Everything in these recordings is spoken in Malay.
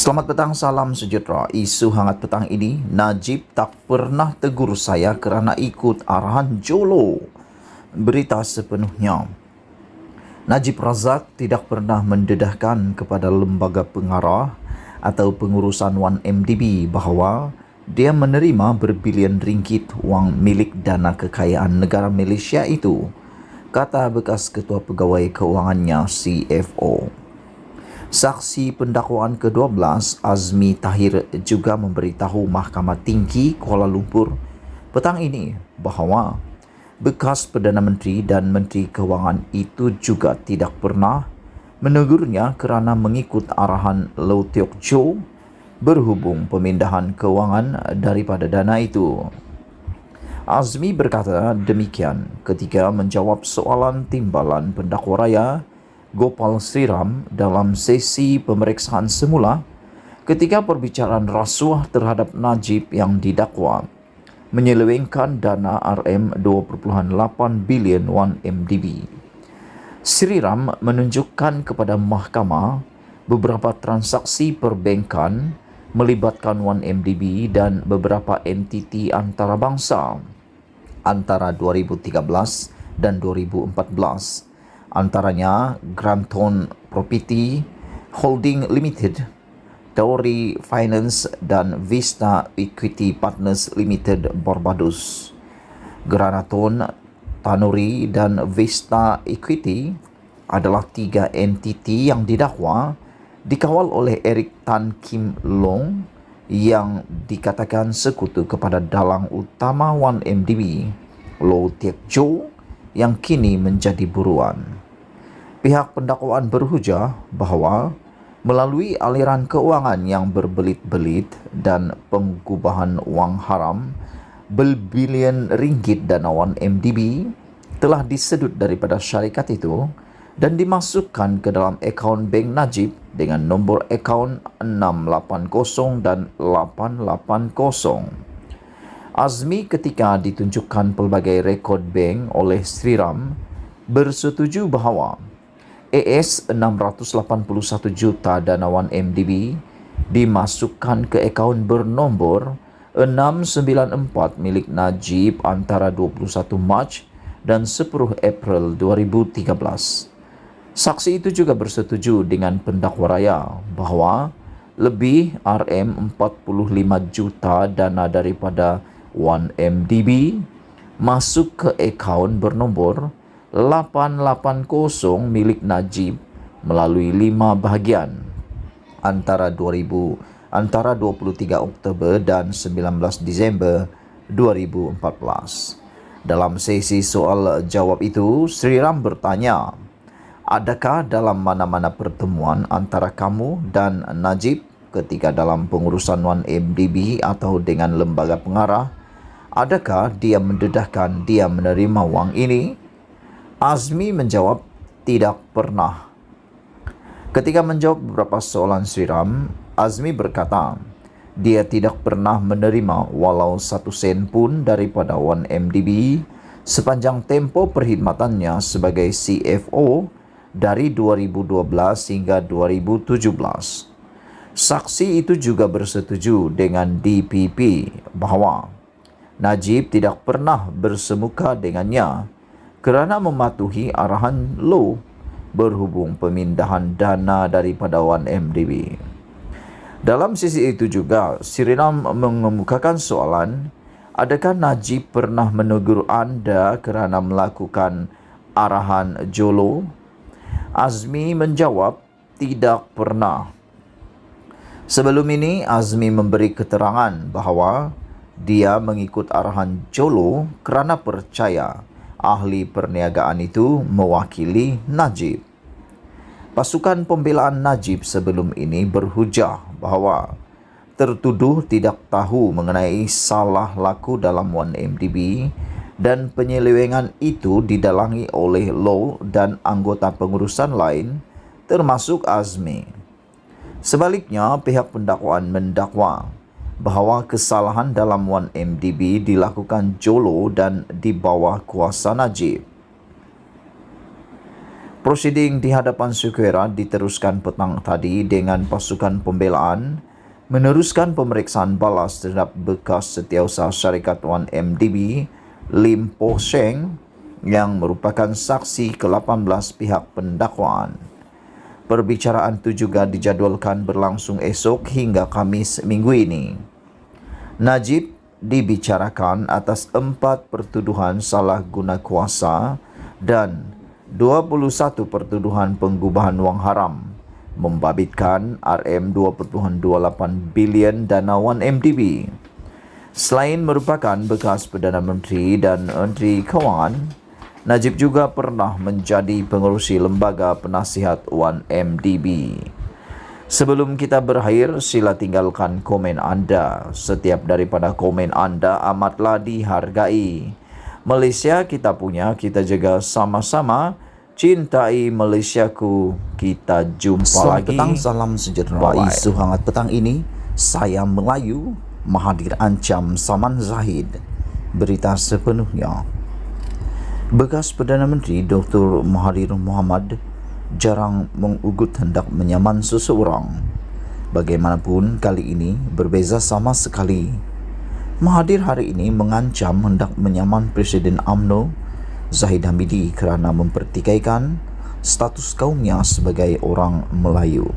Selamat petang, salam sejahtera. Isu hangat petang ini, Najib tak pernah tegur saya kerana ikut arahan Jolo. Berita sepenuhnya. Najib Razak tidak pernah mendedahkan kepada lembaga pengarah atau pengurusan 1MDB bahawa dia menerima berbilion ringgit wang milik dana kekayaan negara Malaysia itu, kata bekas ketua pegawai keuangannya CFO. Saksi pendakwaan ke-12 Azmi Tahir juga memberitahu Mahkamah Tinggi Kuala Lumpur petang ini bahawa bekas Perdana Menteri dan Menteri Kewangan itu juga tidak pernah menegurnya kerana mengikut arahan Low Teok Choo berhubung pemindahan kewangan daripada dana itu. Azmi berkata demikian ketika menjawab soalan timbalan pendakwa raya Gopal Sriram dalam sesi pemeriksaan semula ketika perbicaraan rasuah terhadap Najib yang didakwa menyelewengkan dana RM2.8 bilion 1MDB. Sriram menunjukkan kepada mahkamah beberapa transaksi perbankan melibatkan 1MDB dan beberapa entiti antarabangsa antara 2013 dan 2014. Antaranya Granton Property Holding Limited, Tory Finance dan Vista Equity Partners Limited Barbados. Granaton, Tanuri dan Vista Equity adalah tiga entiti yang didakwa dikawal oleh Eric Tan Kim Long yang dikatakan sekutu kepada dalang utama 1MDB, Low Teok Choo, yang kini menjadi buruan. Pihak pendakwaan berhujah bahawa melalui aliran keuangan yang berbelit-belit dan pengubahan wang haram berbilion ringgit dana 1MDB telah disedut daripada syarikat itu dan dimasukkan ke dalam akaun bank Najib dengan nombor akaun 680 dan 880. Azmi ketika ditunjukkan pelbagai rekod bank oleh Sriram bersetuju bahawa AS 681 juta dana 1MDB dimasukkan ke akaun bernombor 694 milik Najib antara 21 Mac dan 10 April 2013. Saksi itu juga bersetuju dengan pendakwa raya bahawa lebih RM45 juta dana daripada 1MDB masuk ke akaun bernombor 880 milik Najib melalui 5 bahagian antara 23 Oktober dan 19 Disember 2014. Dalam sesi soal jawab itu, Sriram bertanya, adakah dalam mana-mana pertemuan antara kamu dan Najib ketika dalam pengurusan 1MDB atau dengan lembaga pengarah, adakah dia mendedahkan dia menerima wang ini? Azmi menjawab tidak pernah. Ketika menjawab beberapa soalan Sriram, Azmi berkata dia tidak pernah menerima walau 1 sen pun daripada 1MDB sepanjang tempoh perkhidmatannya sebagai CFO dari 2012 hingga 2017. Saksi itu juga bersetuju dengan DPP bahawa Najib tidak pernah bersemuka dengannya kerana mematuhi arahan Low berhubung pemindahan dana daripada 1MDB. Dalam sisi itu juga, Sriram mengemukakan soalan, adakah Najib pernah menegur anda kerana melakukan arahan Jolo? Azmi menjawab, tidak pernah. Sebelum ini, Azmi memberi keterangan bahawa dia mengikut arahan Jolo kerana percaya ahli perniagaan itu mewakili Najib. Pasukan pembelaan Najib sebelum ini berhujah bahawa tertuduh tidak tahu mengenai salah laku dalam 1MDB dan penyelewengan itu didalangi oleh Low dan anggota pengurusan lain termasuk Azmi. Sebaliknya, pihak pendakwaan mendakwa bahawa kesalahan dalam 1MDB dilakukan Jolo dan di bawah kuasa Najib. Prosiding di hadapan Syukuera diteruskan petang tadi dengan pasukan pembelaan meneruskan pemeriksaan balas terhadap bekas setiausaha syarikat 1MDB Lim Po Sheng yang merupakan saksi ke-18 pihak pendakwaan. Perbicaraan itu juga dijadualkan berlangsung esok hingga Khamis minggu ini. Najib dibicarakan atas 4 pertuduhan salah guna kuasa dan 21 pertuduhan penggubahan wang haram, membabitkan RM2.28 bilion dana 1MDB. Selain merupakan bekas Perdana Menteri dan Menteri Kewangan, Najib juga pernah menjadi pengerusi lembaga penasihat 1MDB. Sebelum kita berakhir, sila tinggalkan komen anda. Setiap daripada komen anda amatlah dihargai. Malaysia kita punya, kita jaga sama-sama. Cintai Malaysiaku, kita jumpa Selamat lagi. petang, salam sejahtera. Isu hangat petang ini, saya Melayu, Mahathir ancam Saman Zahid. Berita sepenuhnya. Bekas Perdana Menteri Dr. Mahathir Mohamad jarang mengugut hendak menyaman seseorang. Bagaimanapun kali ini berbeza sama sekali. Mahathir hari ini mengancam hendak menyaman Presiden UMNO Zahid Hamidi kerana mempertikaikan status kaumnya sebagai orang Melayu.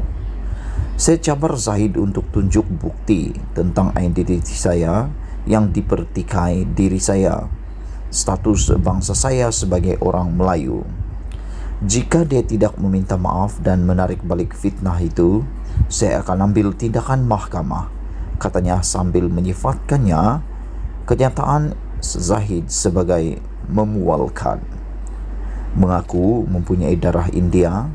Saya cabar Zahid untuk tunjuk bukti tentang identiti saya yang dipertikai diri saya, status bangsa saya sebagai orang Melayu. Jika dia tidak meminta maaf dan menarik balik fitnah itu, saya akan ambil tindakan mahkamah, katanya sambil menyifatkannya kenyataan Zahid sebagai memualkan. Mengaku mempunyai darah India,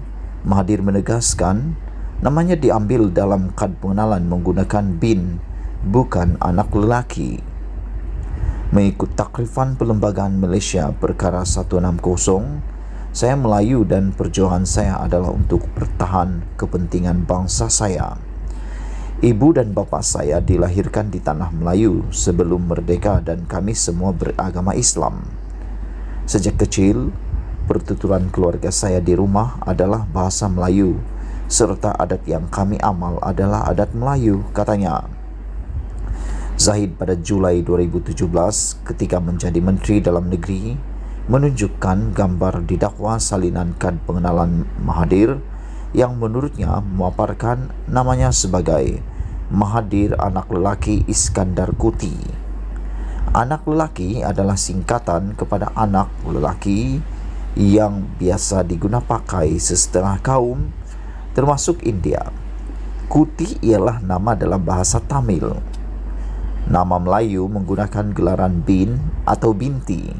Mahathir menegaskan namanya diambil dalam kad pengenalan menggunakan bin, bukan anak lelaki. Mengikut takrifan Perlembagaan Malaysia Perkara 160, saya Melayu dan perjuangan saya adalah untuk bertahan kepentingan bangsa saya. Ibu dan bapa saya dilahirkan di tanah Melayu sebelum merdeka dan kami semua beragama Islam. Sejak kecil, pertuturan keluarga saya di rumah adalah bahasa Melayu, serta adat yang kami amal adalah adat Melayu, katanya. Zahid pada Julai 2017 ketika menjadi Menteri Dalam Negeri menunjukkan gambar didakwa salinan kad pengenalan Mahathir yang menurutnya memaparkan namanya sebagai Mahathir anak lelaki Iskandar Kuti. Anak lelaki adalah singkatan kepada anak lelaki yang biasa diguna pakai sesetengah kaum termasuk India. Kuti ialah nama dalam bahasa Tamil. Nama Melayu menggunakan gelaran bin atau binti,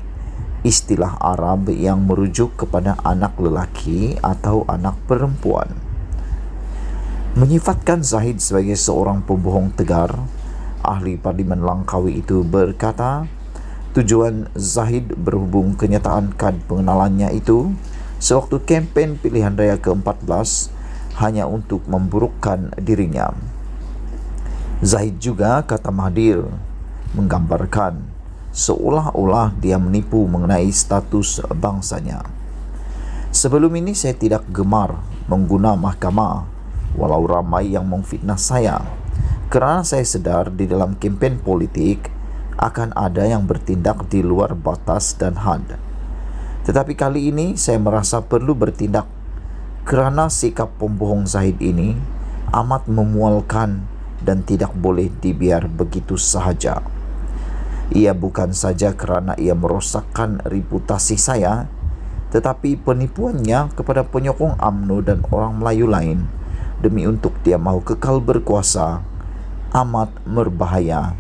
istilah Arab yang merujuk kepada anak lelaki atau anak perempuan. Menyifatkan Zahid sebagai seorang pembohong tegar, ahli Parlimen Langkawi itu berkata, tujuan Zahid berhubung kenyataan kad pengenalannya itu sewaktu kempen pilihan raya ke-14 hanya untuk memburukkan dirinya. Zahid juga, kata Mahathir, menggambarkan seolah-olah dia menipu mengenai status bangsanya. Sebelum ini saya tidak gemar mengguna mahkamah walau ramai yang memfitnah saya, kerana saya sedar di dalam kempen politik akan ada yang bertindak di luar batas dan had. Tetapi kali ini saya merasa perlu bertindak kerana sikap pembohong Zahid ini amat memualkan dan tidak boleh dibiar begitu sahaja. Ia bukan saja kerana ia merosakkan reputasi saya, tetapi penipuannya kepada penyokong UMNO dan orang Melayu lain demi untuk dia mahu kekal berkuasa amat berbahaya,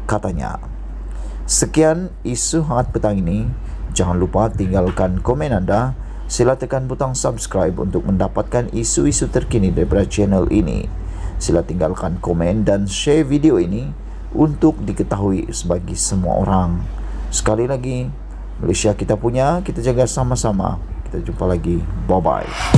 katanya. Sekian isu hangat petang ini. Jangan lupa tinggalkan komen anda. Sila tekan butang subscribe untuk mendapatkan isu-isu terkini daripada channel ini. Sila tinggalkan komen dan share video ini untuk diketahui bagi semua orang. Sekali lagi, Malaysia kita punya, kita jaga sama-sama. Kita jumpa lagi. Bye-bye.